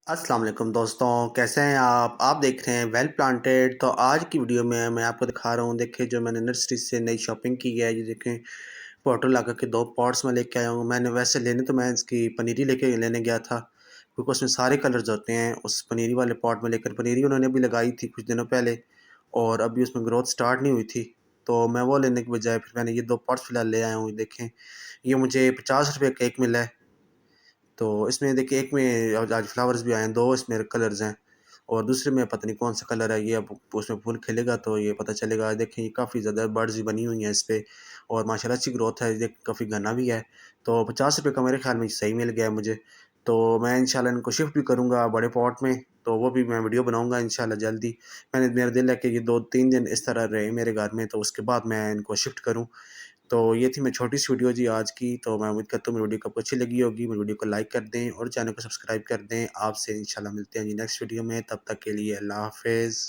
السلام علیکم دوستوں، کیسے ہیں آپ دیکھ رہے ہیں ویل پلانٹیڈ۔ تو آج کی ویڈیو میں آپ کو دکھا رہا ہوں، دیکھیں جو میں نے نرسری سے نئی شاپنگ کی ہے، یہ دیکھیں پوٹو لاکر کے 2 پاٹس میں لے کے آیا ہوں۔ میں نے ویسے میں اس کی پنیری لینے گیا تھا، کیونکہ اس میں سارے کلرز ہوتے ہیں اس پنیری والے پاٹ میں، لیکن پنیری انہوں نے بھی لگائی تھی کچھ دنوں پہلے اور ابھی اس میں گروتھ سٹارٹ نہیں ہوئی تھی، تو میں وہ لینے کے بجائے پھر میں نے یہ 2 پاٹس فی الحال لے آیا ہوں۔ دیکھیں یہ مجھے 50 روپے کا ایک ملا ہے، تو اس میں دیکھیں ایک میں آج فلاورز بھی آئے ہیں، 2 اس میں کلرز ہیں اور دوسرے میں پتہ نہیں کون سا کلر ہے، یہ اب اس میں پھول کھلے گا تو یہ پتہ چلے گا۔ دیکھیں یہ کافی زیادہ برڈز بھی بنی ہوئی ہیں اس پہ اور ماشاءاللہ اچھی گروتھ ہے، یہ کافی گھنا بھی ہے، تو 50 روپے کا میرے خیال میں صحیح مل گیا ہے مجھے۔ تو میں انشاءاللہ ان کو شفٹ بھی کروں گا بڑے پاٹ میں، تو وہ بھی میں ویڈیو بناؤں گا انشاءاللہ جلدی۔ میرا دل ہے کہ یہ 2-3 دن اس طرح رہے میرے گھر میں، تو اس کے بعد میں ان کو شفٹ کروں۔ تو یہ تھی میں چھوٹی سی ویڈیو جی آج کی، تو میں امید کرتا ہوں میری ویڈیو کو اچھی لگی ہوگی۔ میری ویڈیو کو لائک کر دیں اور چینل کو سبسکرائب کر دیں۔ آپ سے انشاءاللہ ملتے ہیں جی نیکسٹ ویڈیو میں، تب تک کے لیے اللہ حافظ۔